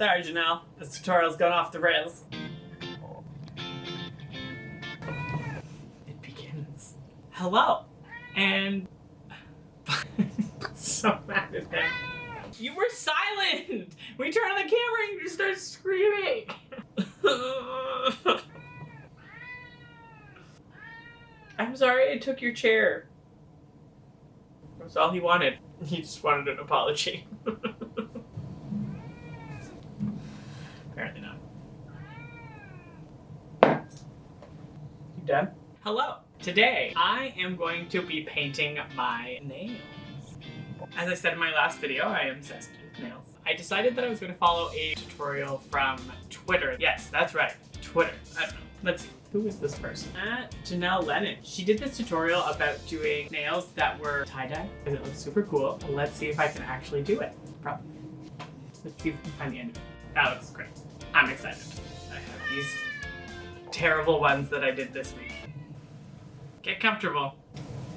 Sorry, Janelle. This tutorial's gone off the rails. It begins. Hello. And... so mad at him. You were silent! We turn on the camera and you just start screaming! I'm sorry I took your chair. That's all he wanted. He just wanted an apology. Apparently not. You done? Hello. Today, I am going to be painting my nails. As I said in my last video, I am obsessed with nails. I decided that I was going to follow a tutorial from Twitter. Yes, that's right. Twitter. I don't know. Let's see. Who is this person? Janelle Lennon. She did this tutorial about doing nails that were tie-dye because it looks super cool. Let's see if I can actually do it. Probably. Let's see if we can find the end of it. That looks great. I'm excited. I have these terrible ones that I did this week. Get comfortable.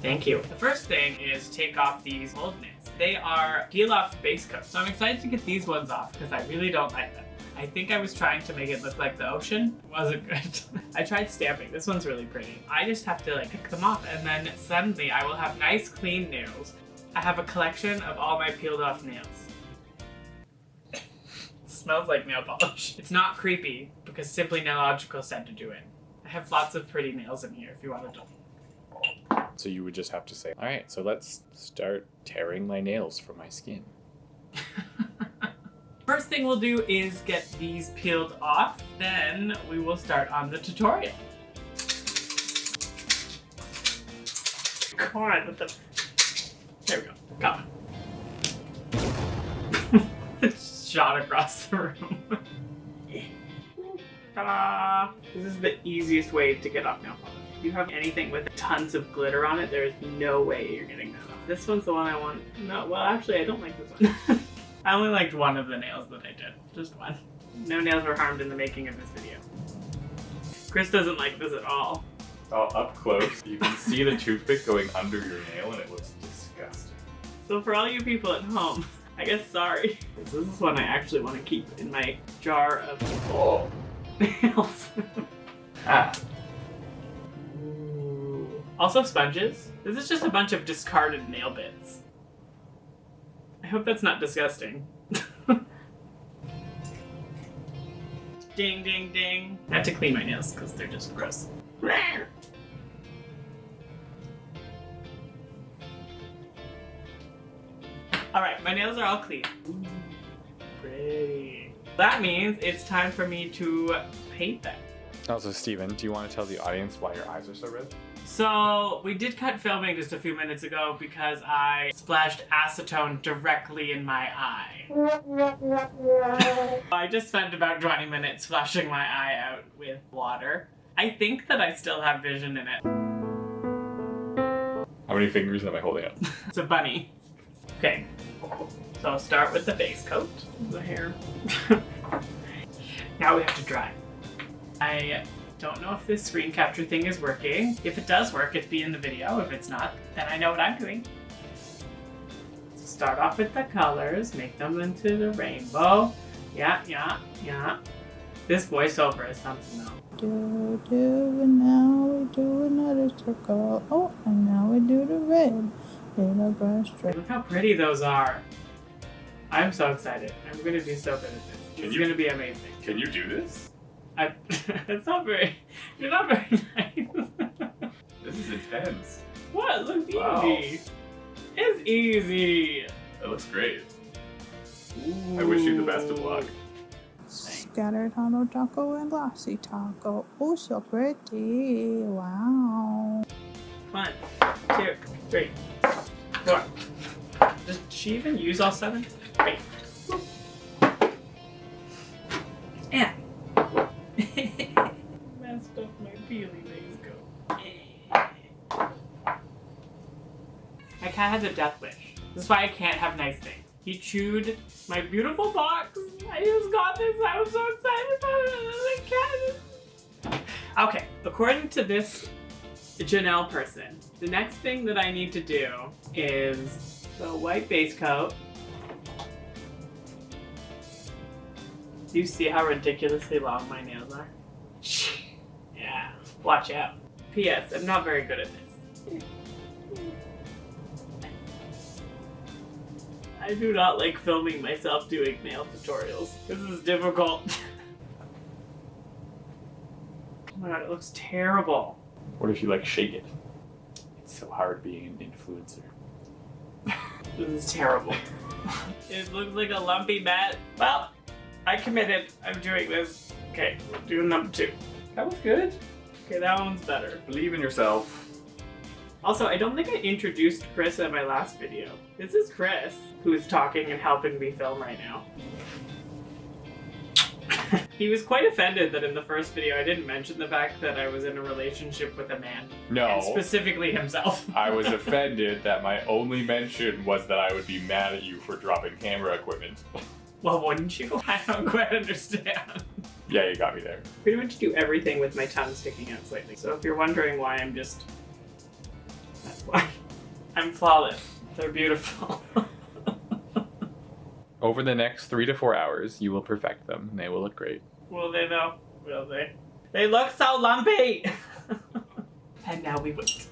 Thank you. The first thing is take off these old nails. They are peel off base coat. So I'm excited to get these ones off because I really don't like them. I think I was trying to make it look like the ocean. It wasn't good. I tried stamping. This one's really pretty. I just have to pick them off and then suddenly I will have nice clean nails. I have a collection of all my peeled off nails. It smells like nail polish. It's not creepy because Simply Nailogical said to do it. I have lots of pretty nails in here if you want to do. So you would just have to say, all right, so let's start tearing my nails from my skin. First thing we'll do is get these peeled off, then we will start on the tutorial. Come on with the... There we go. Come on. Shot across the room. Ta-da! This is the easiest way to get off nail polish. If you have anything with tons of glitter on it, there is no way you're getting that off. This one's the one I want. No, well actually I don't like this one. I only liked one of the nails that I did. Just one. No nails were harmed in the making of this video. Chris doesn't like this at all. Oh, up close, you can see the toothpick going under your nail and it looks disgusting. So for all you people at home, I guess sorry. This is one I actually want to keep in my jar of nails. Ooh. Also sponges. This is just a bunch of discarded nail bits. I hope that's not disgusting. Ding, ding, ding. I have to clean my nails because they're just gross. Alright, my nails are all clean. Ooh, pretty. That means it's time for me to paint them. Also, Steven, do you want to tell the audience why your eyes are so red? So, we did cut filming just a few minutes ago because I splashed acetone directly in my eye. I just spent about 20 minutes splashing my eye out with water. I think that I still have vision in it. How many fingers am I holding up? It's a bunny. Okay, so I'll start with the base coat, the hair. Now we have to dry. I don't know if this screen capture thing is working. If it does work, it'd be in the video. If it's not, then I know what I'm doing. So start off with the colors, make them into the rainbow. Yeah, yeah, yeah. This voiceover is something though. And now we do another circle. Oh, and now we do the red. Little brush stroke. Look how pretty those are. I'm so excited. I'm gonna do so good at this. It's gonna be amazing. Can you do this? It's not very... You're not very nice. This is intense. What? It looks Wow. easy. It's easy. That looks great. Ooh. I wish you the best of luck. Scattered hollow taco and glossy taco. Oh, so pretty. Wow. 1, 2, 3, 4. Does she even use all 7? Wait. Yeah. Messed up my peely base coat. My cat has a death wish. This is why I can't have nice things. He chewed my beautiful box. I just got this. I was so excited about it. The cat. Okay, according to this Janelle person, the next thing that I need to do is the white base coat. Do you see how ridiculously long my nails are? Yeah, watch out. P.S. I'm not very good at this. I do not like filming myself doing nail tutorials. This is difficult. Oh my god, it looks terrible. What if you like shake it? It's so hard being an influencer. This is terrible. It looks like a lumpy mat. Well, I committed. I'm doing this. Okay, we'll do number 2. That was good. Okay, that one's better. Believe in yourself. Also, I don't think I introduced Chris in my last video. This is Chris, who's talking and helping me film right now. He was quite offended that in the first video I didn't mention the fact that I was in a relationship with a man. No. And specifically himself. I was offended that my only mention was that I would be mad at you for dropping camera equipment. Well, wouldn't you? I don't quite understand. Yeah, you got me there. Pretty much do everything with my tongue sticking out slightly. So if you're wondering why I'm just... That's why. I'm flawless. They're beautiful. Over the next 3 to 4 hours, you will perfect them, and they will look great. Will they though? Will they? They look so lumpy! And now we wait.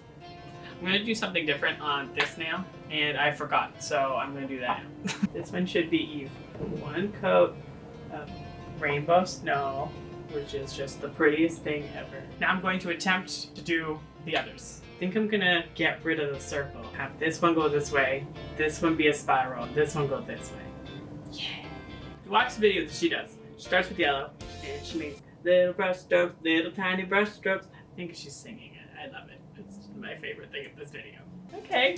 I'm gonna do something different on this nail, and I forgot, so I'm gonna do that now. This one should be easy. 1 coat of rainbow snow, which is just the prettiest thing ever. Now I'm going to attempt to do the others. I think I'm gonna get rid of the circle. Have this one go this way, this one be a spiral, this one go this way. Yeah. Watch the video that she does. She starts with yellow, and she makes little brush strokes, little tiny brush strokes. I think she's singing it. I love it. It's my favorite thing of this video. Okay,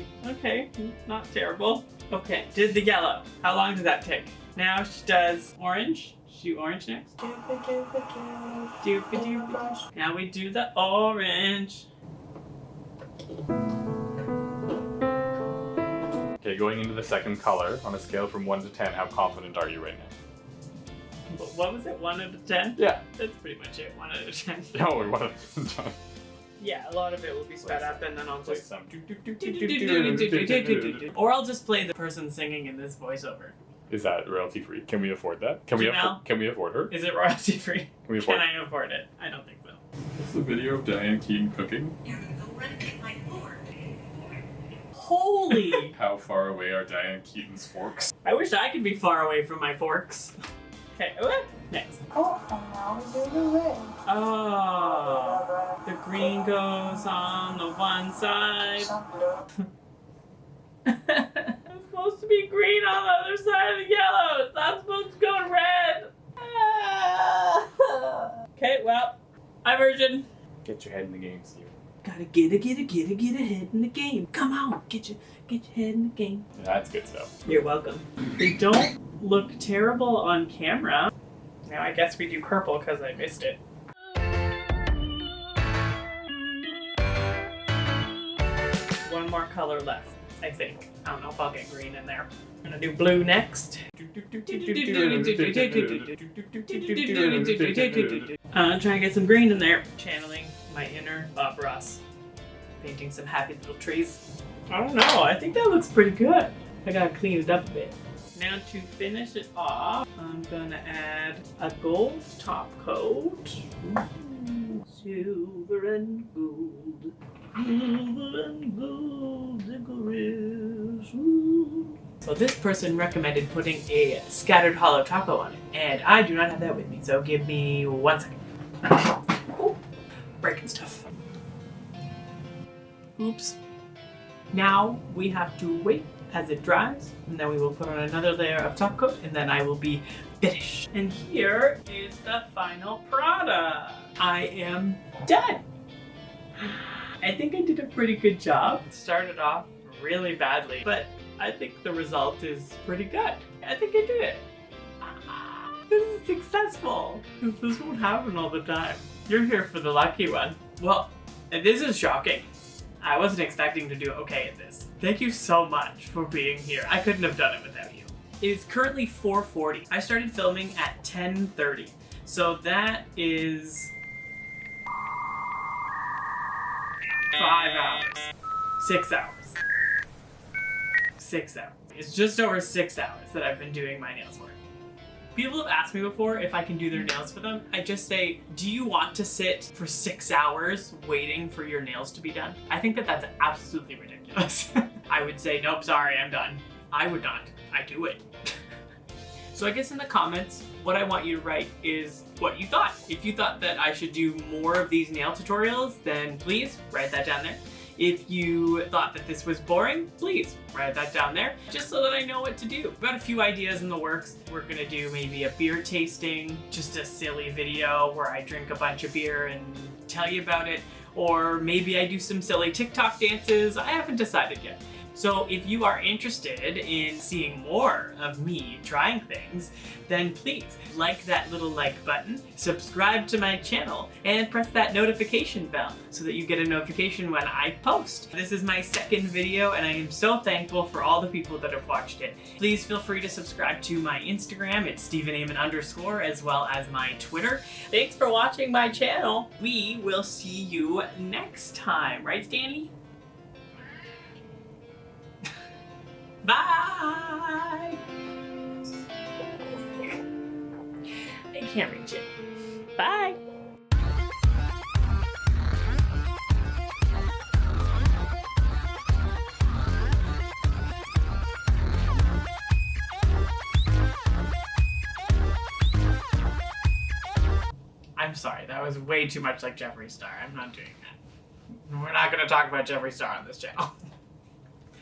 not terrible. Okay, did the yellow. How long does that take? Now she does orange. She do orange next. Now we do the orange. Okay, going into the second color, on a scale from 1 to 10, how confident are you right now? What was it, 1 out of 10? Yeah. That's pretty much it, 1 out of 10. No, 1 out of 10. Yeah, a lot of it will be sped up and then I'll Play just... some. Or I'll just play the person singing in this voiceover. Is that royalty free? Can we afford that? Can we afford her? Is it royalty free? Can we afford Can I afford it? I don't think so. This is a video of Diane Keaton cooking. Holy! How far away are Diane Keaton's forks? I wish I could be far away from my forks. Okay, what? Next. Oh, and now we do the red. Oh, the green goes on the one side. It's supposed to be green on the other side of the yellow. It's not supposed to go to red. Okay, well, my version. Get your head in the game, Steve. Gotta get ahead in the game. Come on, get your head in the game. Yeah, that's good stuff. You're welcome. They don't look terrible on camera. Now I guess we do purple because I missed it. One more color left, I think. I don't know if I'll get green in there. I'm gonna do blue next. Trying to get some green in there. Channeling my inner Bob Ross. Painting some happy little trees. I don't know, I think that looks pretty good. I gotta clean it up a bit. Now to finish it off, I'm gonna add a gold top coat. Ooh, silver and gold. Silver and gold licorice. Ooh. So this person recommended putting a scattered hollow taco on it, and I do not have that with me, so give me 1 second. Ooh, breaking stuff. Oops. Now we have to wait as it dries, and then we will put on another layer of top coat, and then I will be finished. And here is the final product. I am done. I think I did a pretty good job. It started off really badly, but I think the result is pretty good. I think I did it. This is successful. This won't happen all the time. You're here for the lucky one. Well, this is shocking. I wasn't expecting to do okay at this. Thank you so much for being here. I couldn't have done it without you. It is currently 4:40. I started filming at 10:30. So that is 5 hours. 6 hours. 6 hours. It's just over 6 hours that I've been doing my nails for. People have asked me before if I can do their nails for them. I just say, do you want to sit for 6 hours waiting for your nails to be done? I think that that's absolutely ridiculous. I would say, nope, sorry, I'm done. I would not. I do it. So I guess in the comments, what I want you to write is what you thought. If you thought that I should do more of these nail tutorials, then please write that down there. If you thought that this was boring, please write that down there, just so that I know what to do. I've got a few ideas in the works. We're gonna do maybe a beer tasting, just a silly video where I drink a bunch of beer and tell you about it, or maybe I do some silly TikTok dances. I haven't decided yet. So if you are interested in seeing more of me trying things, then please like that little like button, subscribe to my channel, and press that notification bell so that you get a notification when I post. This is my second video and I am so thankful for all the people that have watched it. Please feel free to subscribe to my Instagram, it's StephenAmon_, as well as my Twitter. Thanks for watching my channel. We will see you next time, right Stanley? Bye! I can't reach it. Bye! I'm sorry, that was way too much like Jeffree Star. I'm not doing that. We're not going to talk about Jeffree Star on this channel.